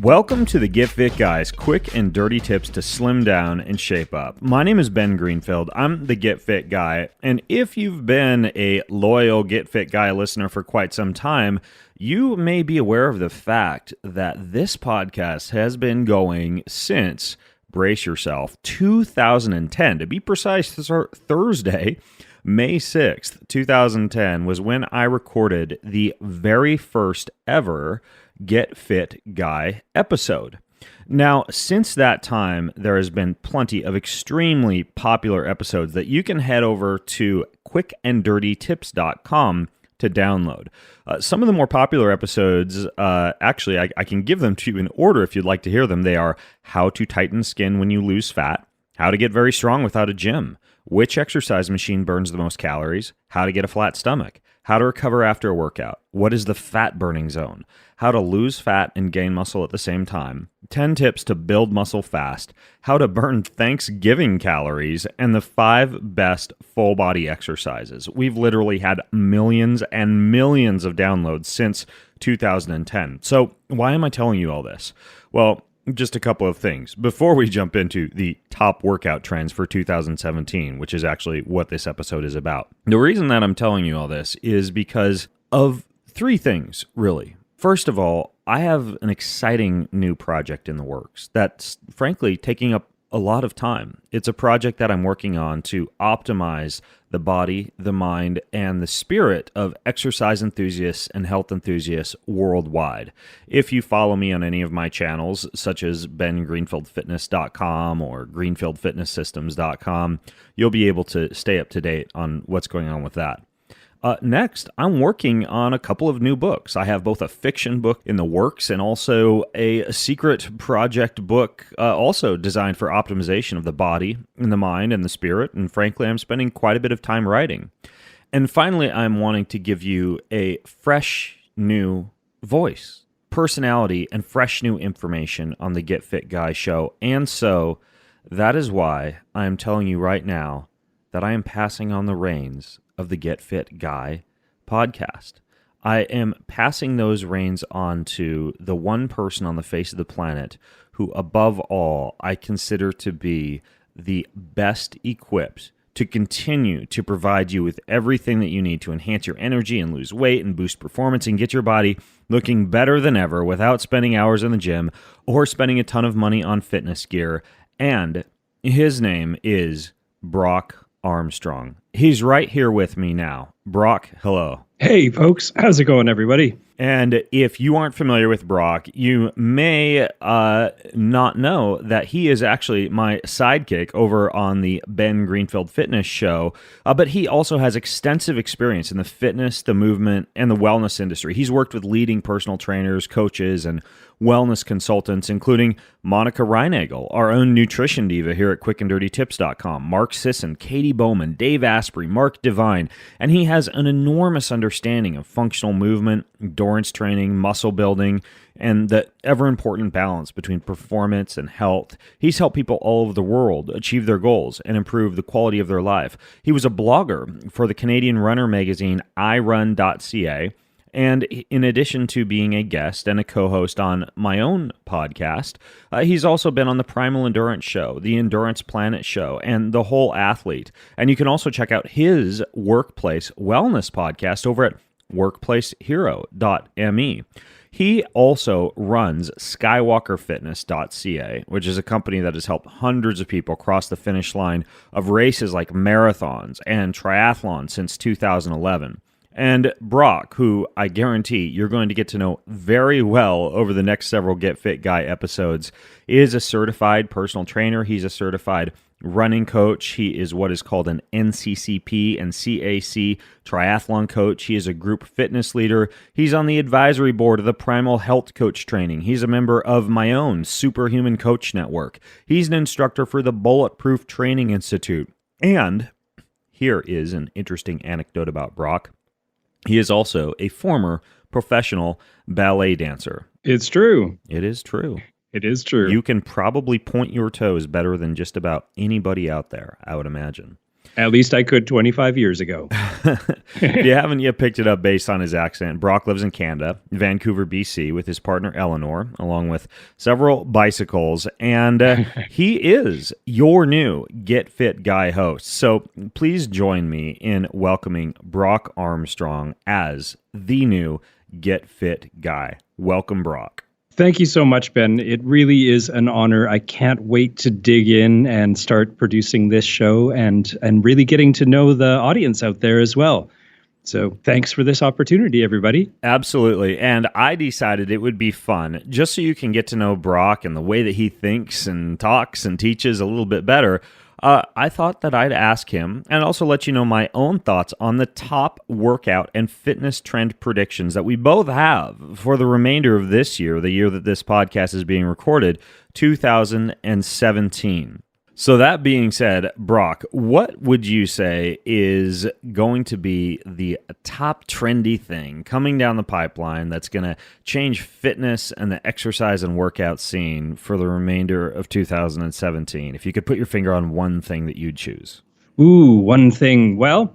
Welcome to the Get Fit Guys, quick and dirty tips to slim down and shape up. My name is Ben Greenfield. I'm the Get Fit Guy, and if you've been a loyal Get Fit Guy listener for quite some time, you may be aware of the fact that this podcast has been going since, brace yourself, 2010. To be precise, Thursday, May 6th, 2010 was when I recorded the very first ever Get Fit Guy episode. Now, since that time, there has been plenty of extremely popular episodes that you can head over to quickanddirtytips.com to download. Some of the more popular episodes, actually, I can give them to you in order if you'd like to hear them. They are how to tighten skin when you lose fat, how to get very strong without a gym, which exercise machine burns the most calories, how to get a flat stomach, how to recover after a workout, what is the fat burning zone, how to lose fat and gain muscle at the same time, 10 tips to build muscle fast, how to burn Thanksgiving calories, and the 5 best full body exercises. We've literally had millions and millions of downloads since 2010. So why am I telling you all this? Well, just a couple of things before we jump into the top workout trends for 2017, which is actually what this episode is about. The reason that I'm telling you all this is because of 3 things, really. First of all, I have an exciting new project in the works that's frankly taking up a lot of time. It's a project that I'm working on to optimize the body, the mind, and the spirit of exercise enthusiasts and health enthusiasts worldwide. If you follow me on any of my channels, such as bengreenfieldfitness.com or greenfieldfitnesssystems.com, you'll be able to stay up to date on what's going on with that. Next, I'm working on a couple of new books. I have both a fiction book in the works and also a secret project book also designed for optimization of the body and the mind and the spirit. And frankly, I'm spending quite a bit of time writing. And finally, I'm wanting to give you a fresh new voice, personality, and fresh new information on the Get Fit Guy show. And so that is why I am telling you right now that I am passing on the reins of the Get Fit Guy podcast. I am passing those reins on to the one person on the face of the planet who, above all, I consider to be the best equipped to continue to provide you with everything that you need to enhance your energy and lose weight and boost performance and get your body looking better than ever without spending hours in the gym or spending a ton of money on fitness gear. And his name is Brock Armstrong. He's right here with me now. Brock, hello. Hey, folks. How's it going, everybody? And if you aren't familiar with Brock, you may not know that he is actually my sidekick over on the Ben Greenfield Fitness Show, but he also has extensive experience in the fitness, the movement, and the wellness industry. He's worked with leading personal trainers, coaches, and wellness consultants, including Monica Reinagel, our own nutrition diva here at quickanddirtytips.com, Mark Sisson, Katie Bowman, Dave Asprey, Mark Devine, and he has an enormous understanding of functional movement, endurance training, muscle building, and the ever-important balance between performance and health. He's helped people all over the world achieve their goals and improve the quality of their life. He was a blogger for the Canadian runner magazine irun.ca, and in addition to being a guest and a co-host on my own podcast, he's also been on the Primal Endurance Show, the Endurance Planet Show, and the Whole Athlete. And you can also check out his workplace wellness podcast over at workplacehero.me. He also runs skywalkerfitness.ca, which is a company that has helped hundreds of people cross the finish line of races like marathons and triathlons since 2011. And Brock, who I guarantee you're going to get to know very well over the next several Get Fit Guy episodes, is a certified personal trainer. He's a certified running coach. He is what is called an NCCP and CAC triathlon coach. He is a group fitness leader. He's on the advisory board of the Primal Health Coach Training. He's a member of my own Superhuman Coach Network. He's an instructor for the Bulletproof Training Institute. And here is an interesting anecdote about Brock. He is also a former professional ballet dancer. It's true. It is true. It is true. You can probably point your toes better than just about anybody out there, I would imagine. At least I could 25 years ago. If you haven't yet picked it up based on his accent, Brock lives in Canada, Vancouver, BC, with his partner Eleanor, along with several bicycles, and he is your new Get Fit Guy host. So please join me in welcoming Brock Armstrong as the new Get Fit Guy. Welcome, Brock. Thank you so much, Ben. It really is an honor. I can't wait to dig in and start producing this show and really getting to know the audience out there as well. So thanks for this opportunity, everybody. Absolutely. And I decided it would be fun, just so you can get to know Brock and the way that he thinks and talks and teaches a little bit better. I thought that I'd ask him and also let you know my own thoughts on the top workout and fitness trend predictions that we both have for the remainder of this year, the year that this podcast is being recorded, 2017. So that being said, Brock, what would you say is going to be the top trendy thing coming down the pipeline that's going to change fitness and the exercise and workout scene for the remainder of 2017? If you could put your finger on one thing that you'd choose. Ooh, one thing. Well,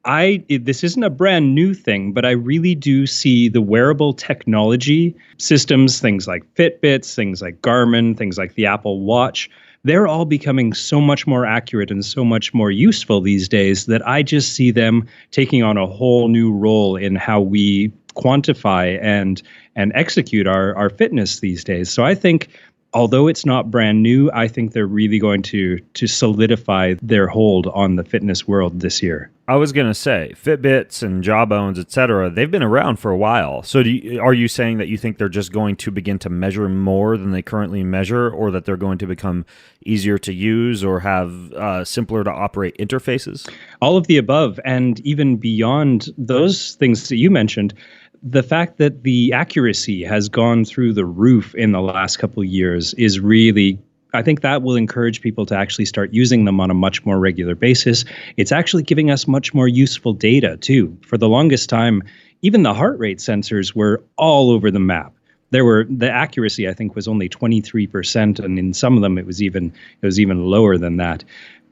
this isn't a brand new thing, but I really do see the wearable technology systems, things like Fitbits, things like Garmin, things like the Apple Watch. They're all becoming so much more accurate and so much more useful these days that I just see them taking on a whole new role in how we quantify and execute our fitness these days. So I think, although it's not brand new, I think they're really going to solidify their hold on the fitness world this year. I was going to say, Fitbits and Jawbones, etc., they've been around for a while. So are you saying that you think they're just going to begin to measure more than they currently measure, or that they're going to become easier to use or have simpler to operate interfaces? All of the above, and even beyond those things that you mentioned, the fact that the accuracy has gone through the roof in the last couple of years is really, I think that will encourage people to actually start using them on a much more regular basis. It's actually giving us much more useful data too. For the longest time, even the heart rate sensors were all over the map. The accuracy, I think, was only 23%, and in some of them it was even lower than that.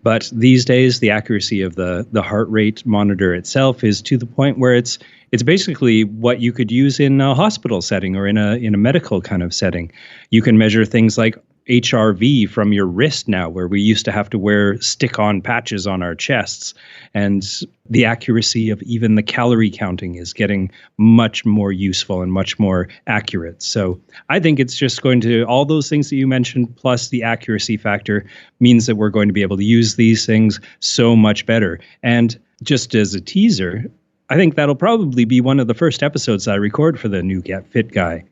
But these days, the accuracy of the heart rate monitor itself is to the point where it's basically what you could use in a hospital setting or in a medical kind of setting. You can measure things like HRV from your wrist now, where we used to have to wear stick-on patches on our chests. And the accuracy of even the calorie counting is getting much more useful and much more accurate. So I think it's just going to, all those things that you mentioned, plus the accuracy factor, means that we're going to be able to use these things so much better. And just as a teaser, I think that'll probably be one of the first episodes I record for the new Get Fit Guy.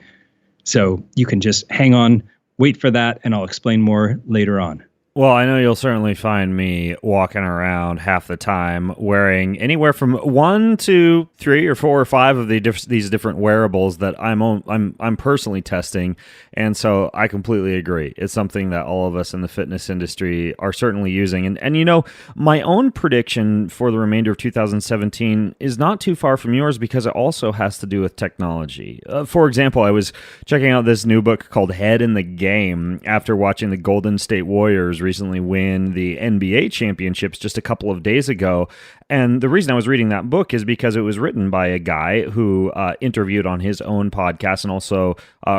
So you can just hang on, wait for that, and I'll explain more later on. Well, I know you'll certainly find me walking around half the time wearing anywhere from 1 to 3 or 4 or 5 of these different wearables that I'm personally testing, and so I completely agree. It's something that all of us in the fitness industry are certainly using, and you know, my own prediction for the remainder of 2017 is not too far from yours because it also has to do with technology. For example, I was checking out this new book called Head in the Game after watching the Golden State Warriors recently win the NBA championships just a couple of days ago. And the reason I was reading that book is because it was written by a guy who interviewed on his own podcast and also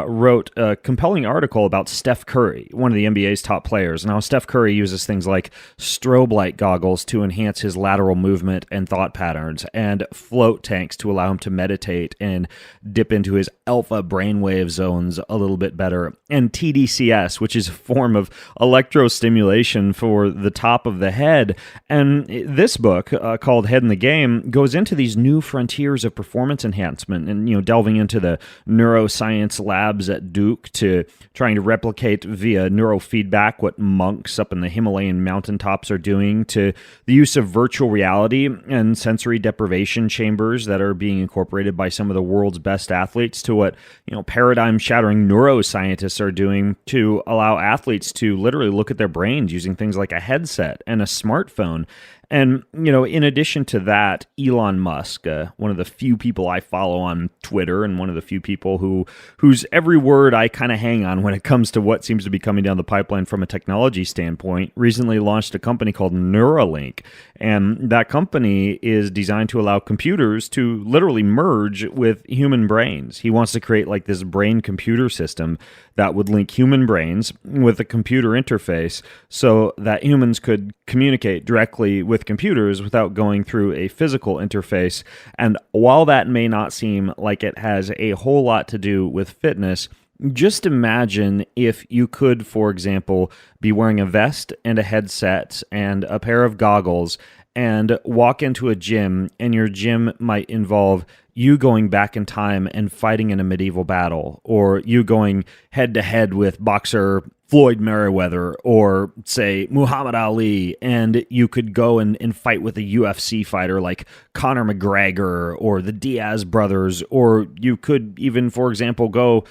wrote a compelling article about Steph Curry, one of the NBA's top players. Now, Steph Curry uses things like strobe light goggles to enhance his lateral movement and thought patterns, and float tanks to allow him to meditate and dip into his alpha brainwave zones a little bit better, and TDCS, which is a form of electrostimulation for the top of the head. And this book, called Head in the Game, goes into these new frontiers of performance enhancement and, you know, delving into the neuroscience labs at Duke to trying to replicate via neurofeedback what monks up in the Himalayan mountaintops are doing, to the use of virtual reality and sensory deprivation chambers that are being incorporated by some of the world's best athletes, to what, you know, paradigm-shattering neuroscientists are doing to allow athletes to literally look at their brains using things like a headset and a smartphone. And, in addition to that, Elon Musk, one of the few people I follow on Twitter and one of the few people whose every word I kind of hang on when it comes to what seems to be coming down the pipeline from a technology standpoint, recently launched a company called Neuralink. And that company is designed to allow computers to literally merge with human brains. He wants to create like this brain-computer system that would link human brains with a computer interface so that humans could communicate directly with computers without going through a physical interface. And while that may not seem like it has a whole lot to do with fitness, just imagine if you could, for example, be wearing a vest and a headset and a pair of goggles and walk into a gym, and your gym might involve you going back in time and fighting in a medieval battle, or you going head-to-head with boxer Floyd Mayweather, or, say, Muhammad Ali, and you could go and fight with a UFC fighter like Conor McGregor or the Diaz brothers, or you could even, for example, go,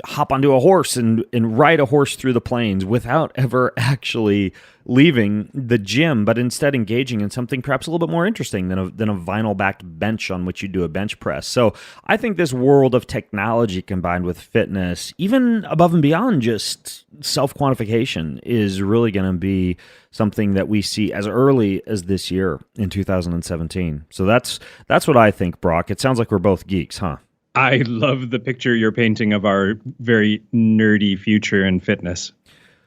hop onto a horse and ride a horse through the plains without ever actually leaving the gym, but instead engaging in something perhaps a little bit more interesting than a vinyl-backed bench on which you do a bench press. So I think this world of technology combined with fitness, even above and beyond just self-quantification, is really going to be something that we see as early as this year in 2017. So that's what I think, Brock. It sounds like we're both geeks, huh? I love the picture you're painting of our very nerdy future in fitness.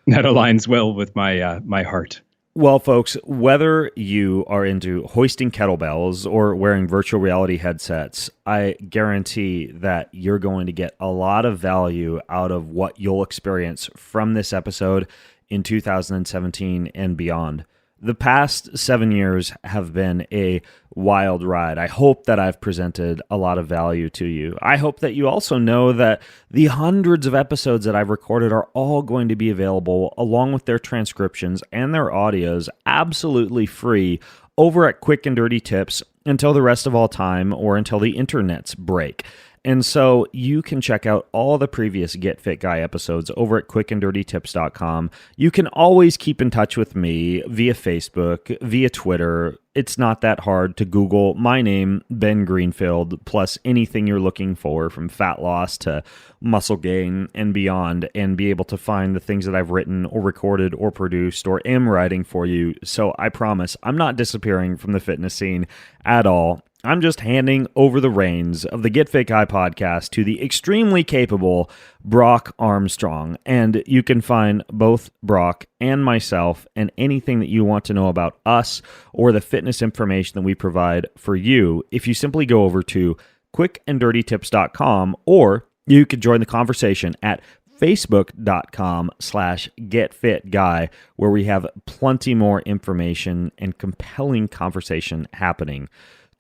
That aligns well with my heart. Well, folks, whether you are into hoisting kettlebells or wearing virtual reality headsets, I guarantee that you're going to get a lot of value out of what you'll experience from this episode in 2017 and beyond. The past 7 years have been a wild ride. I hope that I've presented a lot of value to you. I hope that you also know that the hundreds of episodes that I've recorded are all going to be available along with their transcriptions and their audios absolutely free over at Quick and Dirty Tips until the rest of all time or until the internets break. And so you can check out all the previous Get Fit Guy episodes over at quickanddirtytips.com. You can always keep in touch with me via Facebook, via Twitter. It's not that hard to Google my name, Ben Greenfield, plus anything you're looking for, from fat loss to muscle gain and beyond, and be able to find the things that I've written or recorded or produced or am writing for you. So I promise I'm not disappearing from the fitness scene at all. I'm just handing over the reins of the Get Fit Guy podcast to the extremely capable Brock Armstrong. And you can find both Brock and myself and anything that you want to know about us or the fitness information that we provide for you if you simply go over to quickanddirtytips.com, or you could join the conversation at facebook.com/getfitguy, where we have plenty more information and compelling conversation happening.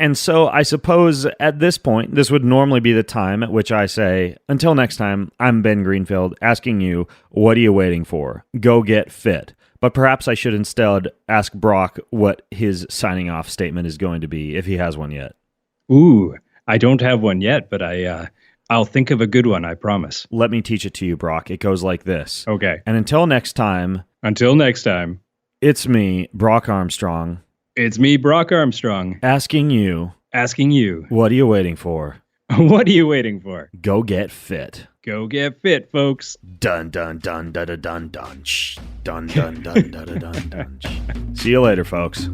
And so I suppose at this point, this would normally be the time at which I say, until next time, I'm Ben Greenfield asking you, what are you waiting for? Go get fit. But perhaps I should instead ask Brock what his signing off statement is going to be, if he has one yet. Ooh, I don't have one yet, but I'll think of a good one, I promise. Let me teach it to you, Brock. It goes like this. Okay. And until next time, it's me, Brock Armstrong. It's me, Brock Armstrong. Asking you. What are you waiting for? What are you waiting for? Go get fit. Go get fit, folks. Dun dun dun dun dun dun dun. Dun dun dun dun dun dun. See you later, folks.